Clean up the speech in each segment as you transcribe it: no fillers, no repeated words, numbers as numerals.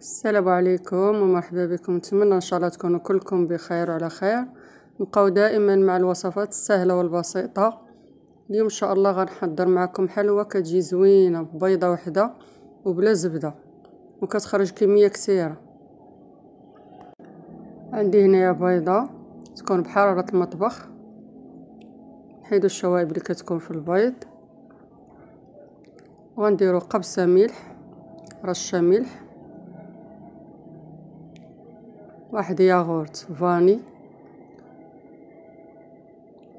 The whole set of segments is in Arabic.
السلام عليكم ومرحبا بكم. نتمنى ان شاء الله تكونوا كلكم بخير وعلى خير. نبقاو دائما مع الوصفات السهله والبسيطه. اليوم ان شاء الله غنحضر معكم حلوه كتجي زوينه ببيضه وحده وبلا زبده وكتخرج كميه كثيره. عندي هنايا بيضه تكون بحراره المطبخ، نحيدو الشوائب اللي كتكون في البيض، وغنديرو قبصه ملح، رشه ملح، واحد ياغورت فاني،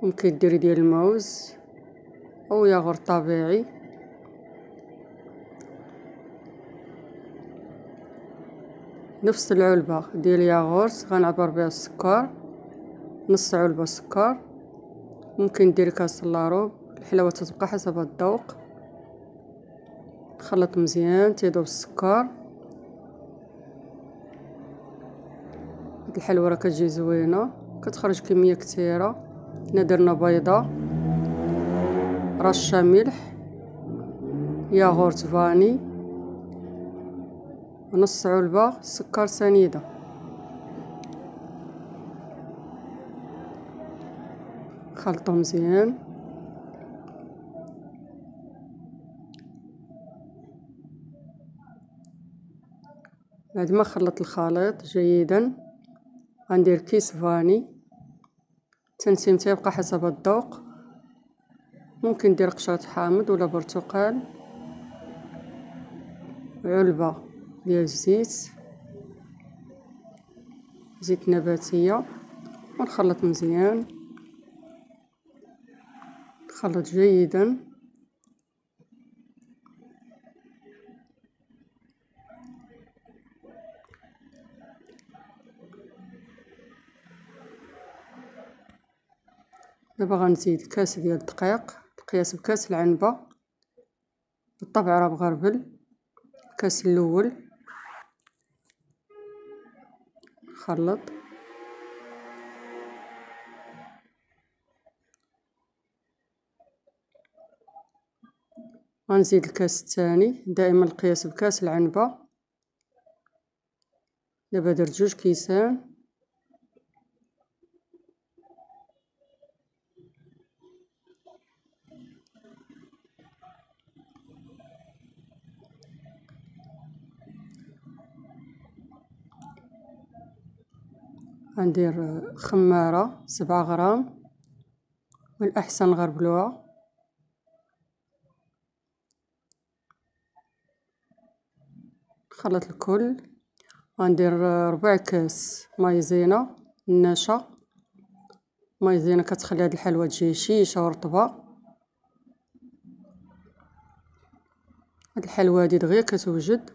ممكن ديري ديال الموز او ياغورت طبيعي، نفس العلبه ديال ياغورت غنعبر بها السكر، نص علبه سكر، ممكن ديري كاس لاروب، الحلاوه تتبقى حسب الذوق. نخلط مزيان تيذوب السكر. هاد الحلوه راه كتجي زوينه، كتخرج كميه كثيره. هنا درنا بيضه، رشه ملح، ياغورت فاني، ونص علبه سكر سنيده. خلطو مزيان. بعد ما خلط الخليط جيدا غندير كيس فاني، التنسيم تيبقى حسب الذوق، ممكن ندير قشرة حامض ولا برتقال، علبة ديال الزيت، زيت نباتية، ونخلط مزيان. نخلط جيدا. دابا غنزيد كاس ديال الدقيق القياس بكاس العنبه، بالطبع راه مغربل. الكاس الاول خلط، غنزيد الكاس الثاني، دائما القياس بكاس العنبه. دابا درت 2 كيسان. غندير خمارة 7 غرام، من الأحسن نغربلوها. نخلط الكل. غندير ربع كاس مايزينا الناشا. مايزينا كتخلي هاد الحلوى تجي هشيشه ورطبه. هاد الحلوى هادي دغيا كتوجد.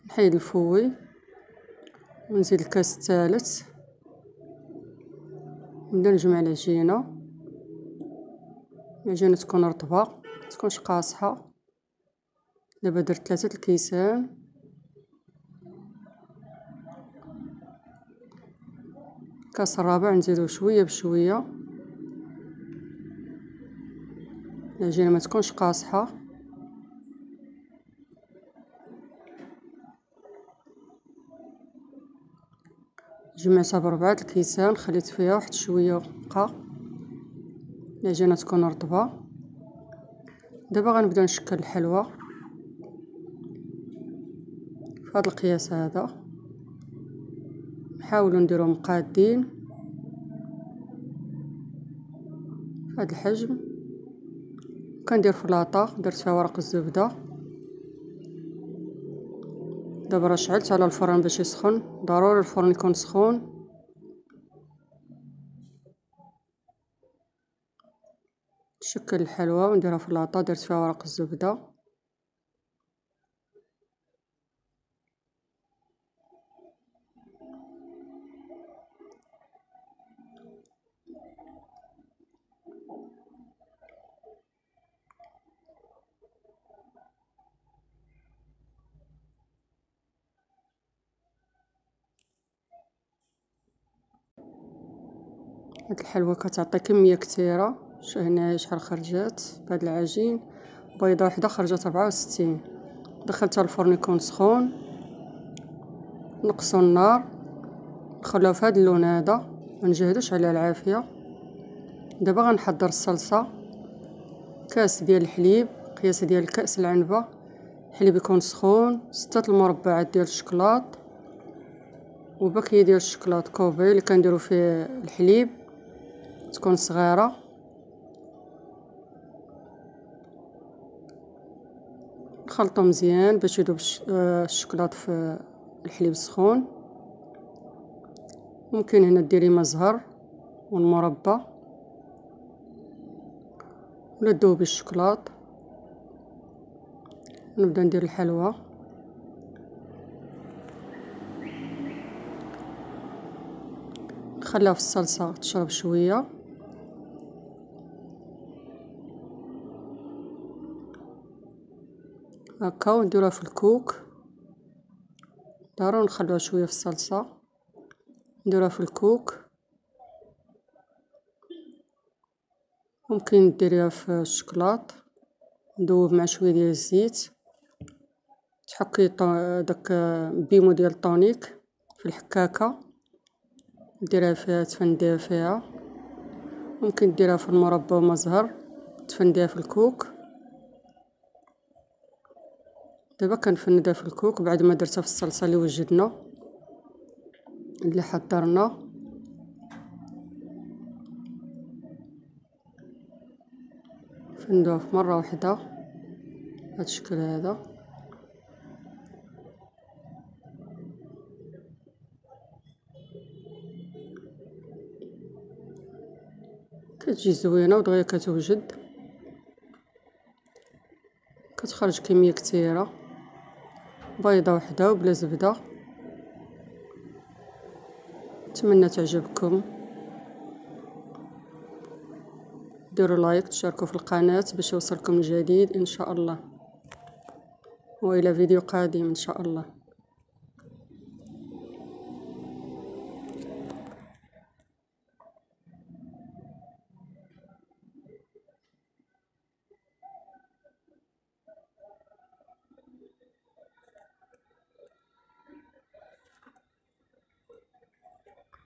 نحيد الفوي ونزيد الكاس الثالث، نبدا نجمع العجينه. العجينه تكون رطبه متكونش قاصحه. دابا درت 3 الكيسان. الكاس الرابع نزيدو شويه بشويه. العجينه ما تكونش قاصحه. جمعتها ب4 الكيسان، خليت فيها واحد شويه بقى. العجينه تكون رطبه. دابا غنبدا نشكل الحلوى في هذا القياس هذا. نحاولوا نديرو مقادين في هذا الحجم. كندير فلاطه درت فيها ورق الزبده. دابا راه شعلت على الفران باش يسخن، ضروري الفرن يكون سخون. نشكل الحلوى ونديرها في لاطه درت فيها ورق الزبده. هاد الحلوى كتعطي كميه كثيره. هنا شحال خرجات بهاد العجين. بيضه وحده خرجت 64. دخلتها الفرن يكون سخون، نقصوا النار، نخلوها في هاد اللون هذا، منجهدوش على العافية. دابا غنحضر الصلصة. كاس ديال الحليب، قياس ديال كأس العنبة، الحليب يكون سخون، 6 المربعات ديال الشكلاط، وباكية ديال الشكلاط كوبي اللي كنديرو فيه الحليب تكون صغيرة. نخلطو مزيان باش يذوب الشكلاط في الحليب السخون. ممكن هنا ديري ما زهر والمربى ولا تذوبي الشكلاط. نبدا ندير الحلوى. نخليها في الصلصة تشرب شوية. هكا ونديروها في الكوك. دارو نخلوها شوية في الصلصة، نديروها في الكوك. ممكن ديريها في الشكلاط، ندوب مع شوية ديال الزيت. تحكي داك بيمو ديال الطونيك في الحكاكة، ديرها فيها، تفنديها فيها. ممكن ديرها في المربى وما زهر، تفنديها في الكوك. دابا كنفندها في الكوك بعد ما درتها في الصلصة اللي وجدنا اللي حضرنا. فندوها في مرة واحدة بهذا الشكل هذا. كتجي زوينة ودغيا كتوجد، كتخرج كمية كثيرة. بيضة وحدة وبلا زبدة. نتمنى تعجبكم. ديروا لايك، تشاركوا في القناة باش يوصلكم الجديد ان شاء الله، والى فيديو قادم ان شاء الله.